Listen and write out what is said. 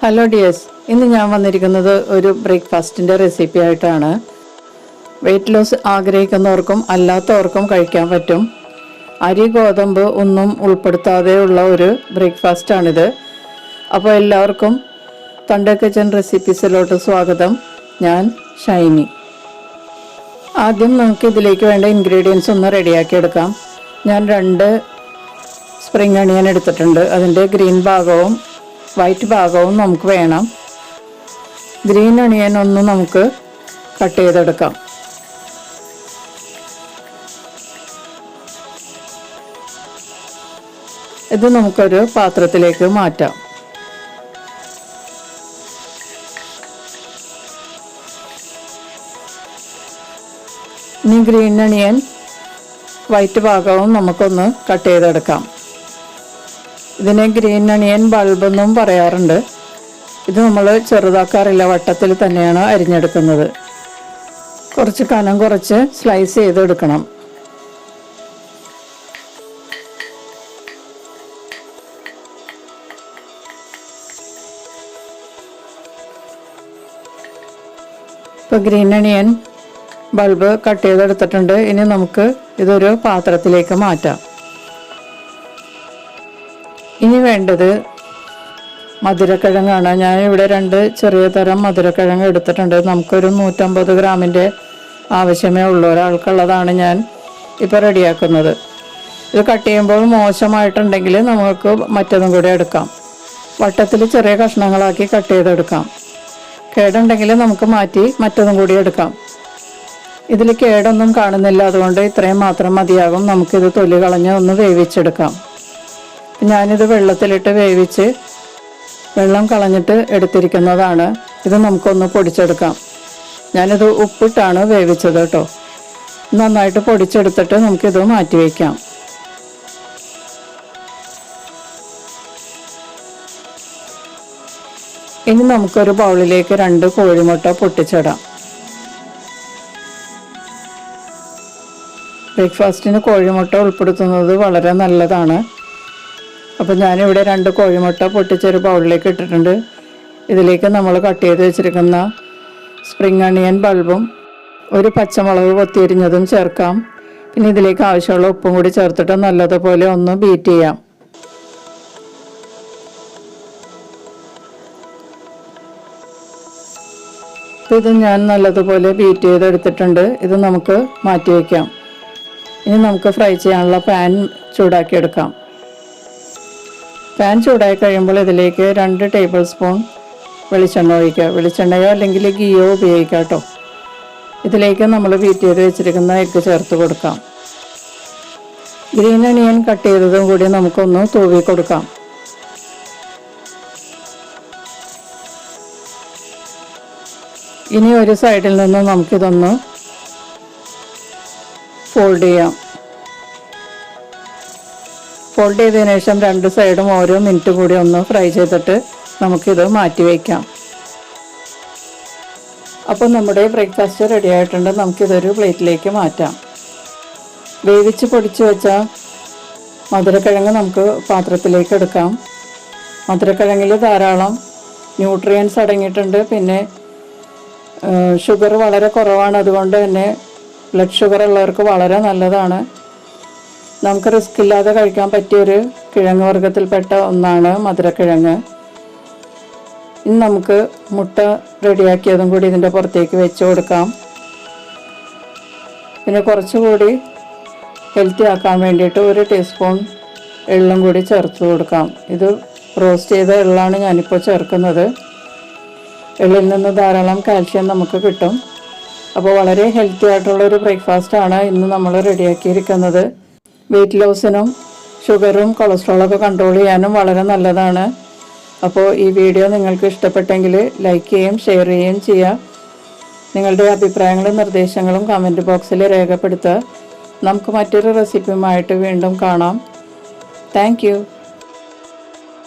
Hello dears, ഇന്ന് ഞാൻ വന്നിരിക്കുന്നത് ഒരു ബ്രേക്ക്ഫാസ്റ്റിൻ്റെ റെസിപ്പി ആയിട്ടാണ്. വെയിറ്റ് ലോസ് ആഗ്രഹിക്കുന്നവർക്കും അല്ലാത്തവർക്കും കഴിക്കാൻ പറ്റും. അരി ഗോതമ്പ് ഒന്നും ഉൾപ്പെടുത്താതെയുള്ള ഒരു ബ്രേക്ക്ഫാസ്റ്റാണിത്. അപ്പോൾ എല്ലാവർക്കും തൻ്റെ കിച്ചൻ റെസിപ്പീസിലോട്ട് സ്വാഗതം. ഞാൻ ഷൈനി. ആദ്യം നമുക്ക് ഇതിലേക്ക് വേണ്ട ഇൻഗ്രീഡിയൻസ് ഒന്ന് റെഡിയാക്കി എടുക്കാം. ഞാൻ 2 സ്പ്രിംഗ് അണിയൻ എടുത്തിട്ടുണ്ട്. അതിൻ്റെ ഗ്രീൻ ഭാഗവും വൈറ്റ് ഭാഗവും നമുക്ക് വേണം. ഗ്രീൻ അണിയൻ ഒന്ന് നമുക്ക് കട്ട് ചെയ്തെടുക്കാം. ഇത് നമുക്കൊരു പാത്രത്തിലേക്ക് മാറ്റാം. ഇനി ഗ്രീൻ അണിയൻ വൈറ്റ് ഭാഗവും നമുക്കൊന്ന് കട്ട് ചെയ്തെടുക്കാം. ഇതിനെ ഗ്രീൻ അണിയൻ ബൾബ് എന്നും പറയാറുണ്ട്. ഇത് നമ്മൾ ചെറുതാക്കാറില്ല, വട്ടത്തിൽ തന്നെയാണ് അരിഞ്ഞെടുക്കുന്നത്. കുറച്ച് കനം കുറച്ച് സ്ലൈസ് ചെയ്തെടുക്കണം. ഇപ്പോൾ ഗ്രീൻ അണിയൻ ബൾബ് കട്ട് ചെയ്തെടുത്തിട്ടുണ്ട്. ഇനി നമുക്ക് ഇതൊരു പാത്രത്തിലേക്ക് മാറ്റാം. ഇനി വേണ്ടത് മധുരക്കിഴങ്ങാണ്. ഞാനിവിടെ 2 ചെറിയ തരം മധുരക്കിഴങ്ങ് എടുത്തിട്ടുണ്ട്. നമുക്കൊരു 150 ഗ്രാമിൻ്റെ ആവശ്യമേ ഉള്ളൂ. ഒരാൾക്കുള്ളതാണ് ഞാൻ ഇപ്പോൾ റെഡിയാക്കുന്നത്. ഇത് കട്ട് ചെയ്യുമ്പോൾ മോശമായിട്ടുണ്ടെങ്കിൽ നമുക്ക് മറ്റതും കൂടി എടുക്കാം. വട്ടത്തിൽ ചെറിയ കഷ്ണങ്ങളാക്കി കട്ട് ചെയ്തെടുക്കാം. കേടുണ്ടെങ്കിൽ നമുക്ക് മാറ്റി മറ്റതും കൂടി എടുക്കാം. ഇതിൽ കേടൊന്നും കാണുന്നില്ല, അതുകൊണ്ട് ഇത്രയും മാത്രം മതിയാകും. നമുക്കിത് തൊലി കളഞ്ഞ് ഒന്ന് വേവിച്ചെടുക്കാം. ഞാനിത് വെള്ളത്തിലിട്ട് വേവിച്ച് വെള്ളം കളഞ്ഞിട്ട് എടുത്തിരിക്കുന്നതാണ്. ഇത് നമുക്കൊന്ന് പൊടിച്ചെടുക്കാം. ഞാനിത് ഉപ്പിട്ടാണ് വേവിച്ചത് കേട്ടോ. നന്നായിട്ട് പൊടിച്ചെടുത്തിട്ട് നമുക്കിത് മാറ്റി വയ്ക്കാം. ഇനി നമുക്കൊരു ബൗളിലേക്ക് 2 കോഴിമുട്ട പൊട്ടിച്ചിടാം. ബ്രേക്ക്ഫാസ്റ്റിന് കോഴിമുട്ട ഉൾപ്പെടുത്തുന്നത് വളരെ നല്ലതാണ്. അപ്പോൾ ഞാനിവിടെ 2 കോഴിമുട്ട പൊട്ടിച്ചൊരു ബൗളിലേക്ക് ഇട്ടിട്ടുണ്ട്. ഇതിലേക്ക് നമ്മൾ കട്ട് ചെയ്ത് വെച്ചിരിക്കുന്ന സ്പ്രിംഗ് അണിയൻ ബൾബും ഒരു പച്ചമുളക് കൊത്തിയരിഞ്ഞതും ചേർക്കാം. പിന്നെ ഇതിലേക്ക് ആവശ്യമുള്ള ഉപ്പും കൂടി ചേർത്തിട്ട് നല്ലതുപോലെ ഒന്ന് ബീറ്റ് ചെയ്യാം. ഇത് ഞാൻ നല്ലതുപോലെ ബീറ്റ് ചെയ്തെടുത്തിട്ടുണ്ട്. ഇത് നമുക്ക് മാറ്റി വയ്ക്കാം. ഇനി നമുക്ക് ഫ്രൈ ചെയ്യാനുള്ള പാൻ ചൂടാക്കിയെടുക്കാം. പാൻ ചൂടായി കഴിയുമ്പോൾ ഇതിലേക്ക് 2 ടേബിൾ സ്പൂൺ വെളിച്ചെണ്ണ ഒഴിക്കുക. വെളിച്ചെണ്ണയോ അല്ലെങ്കിൽ ഗീയോ ഉപയോഗിക്കാം കേട്ടോ. ഇതിലേക്ക് നമ്മൾ ബീറ്റ് ചെയ്ത് വെച്ചിരിക്കുന്ന എഗ്ഗ് ചേർത്ത് കൊടുക്കാം. ഗ്രീൻ അണിയൻ കട്ട് ചെയ്തതും കൂടി നമുക്കൊന്ന് തൂവി കൊടുക്കാം. ഇനി ഒരു സൈഡിൽ നിന്ന് നമുക്കിതൊന്ന് ഫോൾഡ് ചെയ്യാം. ഫോൾഡ് ചെയ്തതിനു ശേഷം 2 സൈഡും ഓരോ മിനിറ്റ് കൂടി ഒന്ന് ഫ്രൈ ചെയ്തിട്ട് നമുക്കിത് മാറ്റി വയ്ക്കാം. അപ്പോൾ നമ്മുടെ ബ്രേക്ക്ഫാസ്റ്റ് റെഡി ആയിട്ടുണ്ട്. നമുക്കിതൊരു പ്ലേറ്റിലേക്ക് മാറ്റാം. വേവിച്ച് പൊടിച്ച് വെച്ച മധുരക്കിഴങ്ങ് നമുക്ക് പാത്രത്തിലേക്ക് എടുക്കാം. മധുരക്കിഴങ്ങിൽ ധാരാളം ന്യൂട്രിയൻസ് അടങ്ങിയിട്ടുണ്ട്. പിന്നെ ഷുഗർ വളരെ കുറവാണ്. അതുകൊണ്ട് തന്നെ ബ്ലഡ് ഷുഗർ ഉള്ളവർക്ക് വളരെ നല്ലതാണ്. നമുക്ക് റിസ്ക് ഇല്ലാതെ കഴിക്കാൻ പറ്റിയൊരു കിഴങ്ങ് വർഗ്ഗത്തിൽപ്പെട്ട ഒന്നാണ് മധുരക്കിഴങ്ങ്. ഇനി നമുക്ക് മുട്ട റെഡിയാക്കിയതും കൂടി ഇതിൻ്റെ പുറത്തേക്ക് വെച്ച് കൊടുക്കാം. പിന്നെ കുറച്ചുകൂടി ഹെൽത്തി ആക്കാൻ വേണ്ടിയിട്ട് 1 ടീസ്പൂൺ എള്ളും കൂടി ചേർത്ത് കൊടുക്കാം. ഇത് റോസ്റ്റ് ചെയ്ത എള്ളാണ് ഞാനിപ്പോൾ ചേർക്കുന്നത്. എള്ളിൽ നിന്ന് ധാരാളം കാൽഷ്യം നമുക്ക് കിട്ടും. അപ്പോൾ വളരെ ഹെൽത്തി ആയിട്ടുള്ളൊരു ബ്രേക്ക്ഫാസ്റ്റാണ് ഇന്ന് നമ്മൾ റെഡിയാക്കിയിരിക്കുന്നത്. വെയിറ്റ് ലോസിനും ഷുഗറും കൊളസ്ട്രോളൊക്കെ കൺട്രോൾ ചെയ്യാനും വളരെ നല്ലതാണ്. അപ്പോൾ ഈ വീഡിയോ നിങ്ങൾക്ക് ഇഷ്ടപ്പെട്ടെങ്കിൽ ലൈക്ക് ചെയ്യുകയും ഷെയർ ചെയ്യുകയും ചെയ്യുക. നിങ്ങളുടെ അഭിപ്രായങ്ങളും നിർദ്ദേശങ്ങളും കമൻറ്റ് ബോക്സിൽ രേഖപ്പെടുത്തുക. നമുക്ക് മറ്റൊരു റെസിപ്പിയുമായിട്ട് വീണ്ടും കാണാം. Thank you.